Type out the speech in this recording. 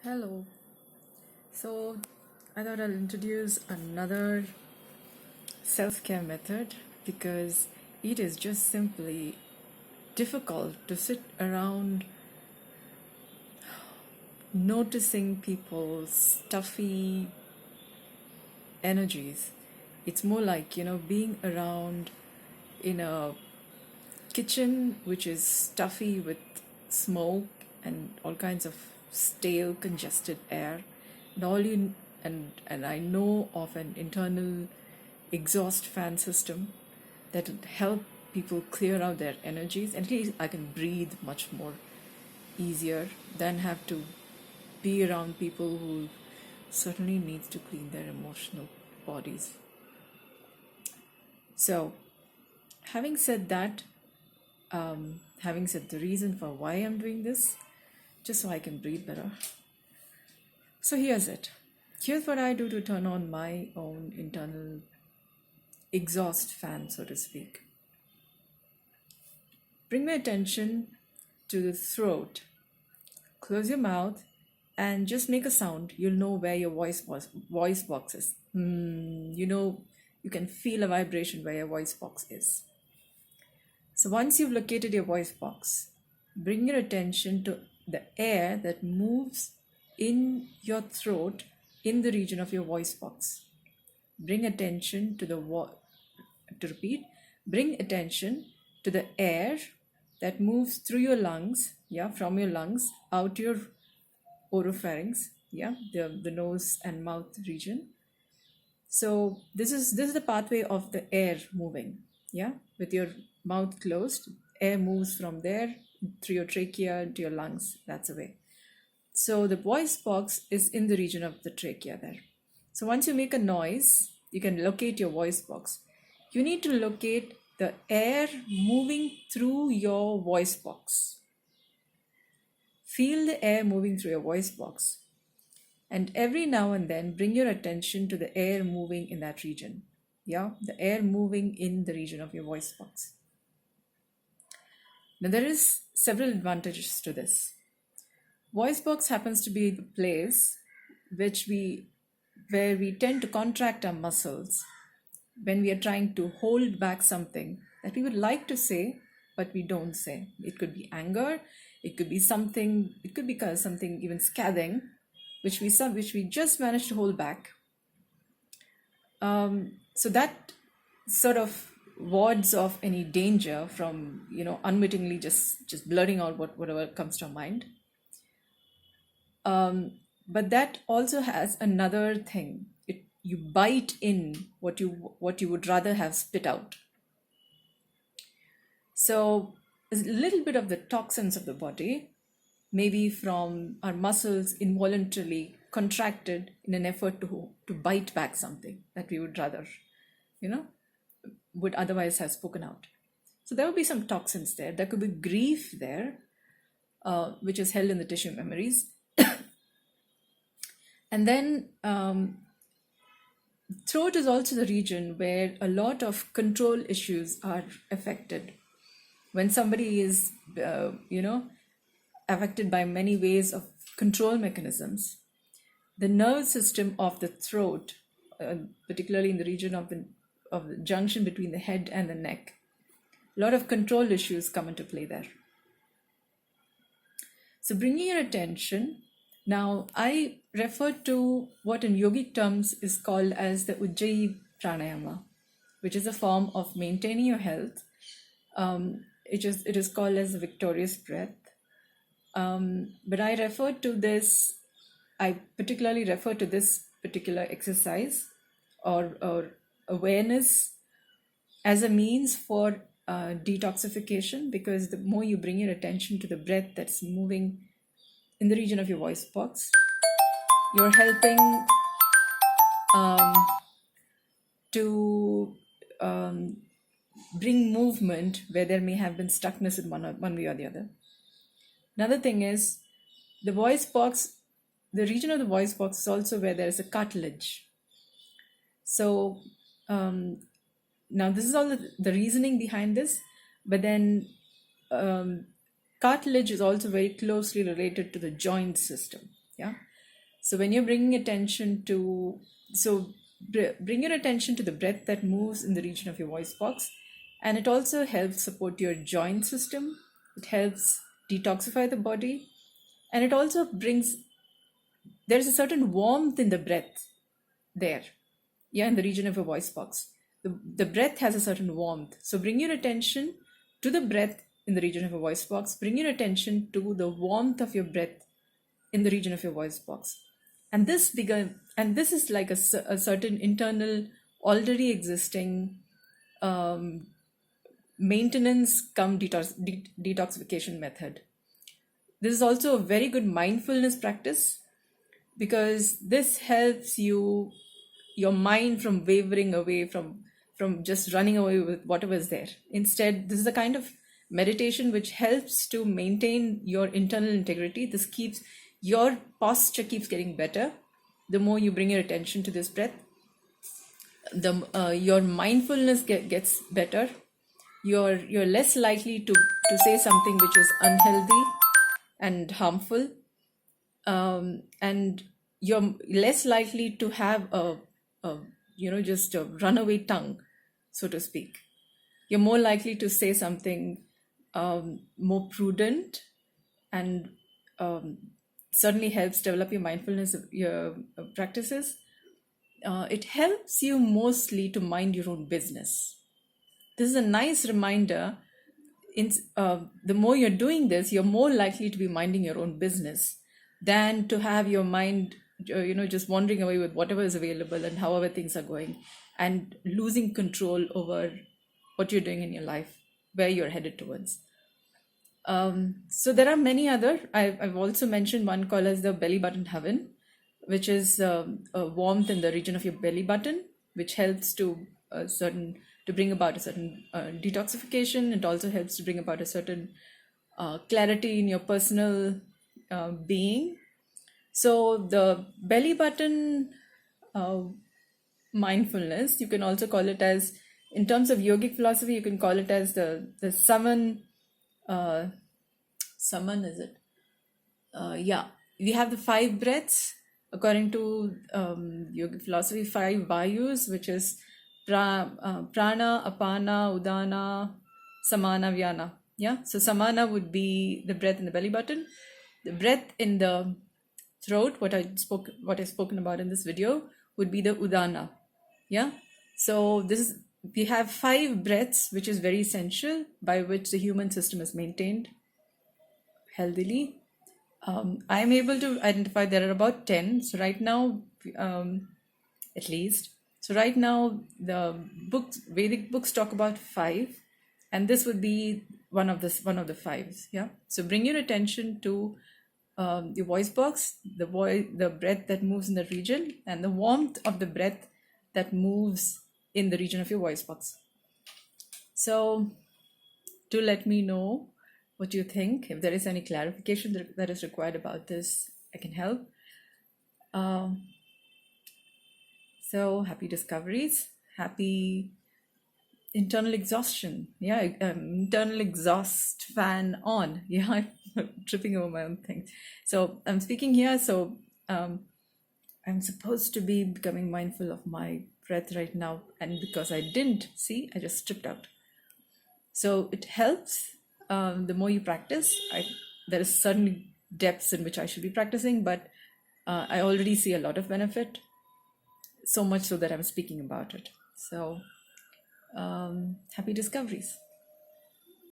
Hello. So, I thought I'll introduce another self care method because it is just simply difficult to sit around noticing people's stuffy energies. It's more like, being around in a kitchen which is stuffy with smoke and all kinds of stale congested air, and all you and I know of an internal exhaust fan system that will help people clear out their energies, and at least I can breathe much more easier than have to be around people who certainly needs to clean their emotional bodies. So having said that, having said the reason for why I'm doing this, just so I can breathe better. So here's it. Here's what I do to turn on my own internal exhaust fan, so to speak. Bring my attention to the throat. Close your mouth and just make a sound. You'll know where your voice box is. You can feel a vibration where your voice box is. So once you've located your voice box, bring your attention to the air that moves in your throat in the region of your voice box. Bring attention to bring attention to the air that moves through your lungs, from your lungs out your oropharynx, the nose and mouth region. So this is the pathway of the air moving, with your mouth closed, air moves from there through your trachea to your lungs. That's the way. So the voice box is in the region of the trachea there. So once you make a noise, you can locate your voice box. You need to locate the air moving through your voice box. Feel the air moving through your voice box. And every now and then, bring your attention to the air moving in that region. The air moving in the region of your voice box. Now, there is several advantages to this. Voice box happens to be the place where we tend to contract our muscles when we are trying to hold back something that we would like to say, but we don't say. It could be anger, it could be something even scathing, which we just managed to hold back. So that sort of wards off any danger from unwittingly just blurting out whatever comes to our mind. But that also has another thing. You bite in what you would rather have spit out. So a little bit of the toxins of the body, maybe from our muscles involuntarily contracted in an effort to bite back something that we would rather, would otherwise have spoken out. So there would be some toxins there. There could be grief there, which is held in the tissue memories. And then throat is also the region where a lot of control issues are affected. When somebody is, affected by many ways of control mechanisms, the nervous system of the throat, particularly in the region of the junction between the head and the neck, a lot of control issues come into play there. So bringing your attention, now I refer to what in yogic terms is called as the Ujjayi Pranayama, which is a form of maintaining your health. It is called as the victorious breath. But I particularly refer to this particular exercise or awareness as a means for detoxification, because the more you bring your attention to the breath that's moving in the region of your voice box, you're helping to bring movement where there may have been stuckness in one way or the other. Another thing is the voice box, the region of the voice box is also where there is a cartilage. So now this is all the reasoning behind this, but then cartilage is also very closely related to the joint system. So when you're bringing attention to, bring your attention to the breath that moves in the region of your voice box, and it also helps support your joint system. It helps detoxify the body, and it also brings, there's a certain warmth in the breath there, yeah, in the region of your voice box. The breath has a certain warmth. So bring your attention to the breath in the region of your voice box. Bring your attention to the warmth of your breath in the region of your voice box. And this is like a certain internal, already existing maintenance come detoxification method. This is also a very good mindfulness practice, because this helps your mind from wavering away, from just running away with whatever is there. Instead, this is a kind of meditation which helps to maintain your internal integrity. This keeps your posture keeps getting better the more you bring your attention to this breath. Your mindfulness gets better. You're less likely to say something which is unhealthy and harmful, and you're less likely to have a just a runaway tongue, so to speak. You're more likely to say something more prudent, and certainly helps develop your mindfulness your practices. It helps you mostly to mind your own business. This is a nice reminder. The more you're doing this, you're more likely to be minding your own business than to have your mind just wandering away with whatever is available and however things are going, and losing control over what you're doing in your life, where you're headed towards. So there are many other. I've also mentioned one called as the belly button havan, which is a warmth in the region of your belly button, which helps to bring about a certain detoxification. It also helps to bring about a certain clarity in your personal being. So the belly button mindfulness, you can also call it as, in terms of yogic philosophy, you can call it as the saman. Saman, is it? Yeah, we have the 5 breaths according to yogic philosophy, 5 vayus, which is prana, apana, udana, samana, vyana. Yeah, so samana would be the breath in the belly button. The breath in the throat, what I've spoken about in this video, would be the udana. Yeah, so we have 5 breaths, which is very essential, by which the human system is maintained healthily. I'm able to identify there are about 10. So right now, at least. So right now, the Vedic books talk about 5, and this would be one of the 5s. Yeah. So bring your attention to your voice box, the breath that moves in the region, and the warmth of the breath that moves in the region of your voice box. So do let me know what you think. If there is any clarification that is required about this, I can help. So happy discoveries, happy internal exhaustion. Yeah, internal exhaust fan on. Yeah, I'm tripping over my own thing. So I'm speaking here. So I'm supposed to be becoming mindful of my breath right now. And because I didn't, see, I just stripped out. So it helps. The more you practice, there is certainly depths in which I should be practicing, but I already see a lot of benefit, so much so that I'm speaking about it. So happy discoveries.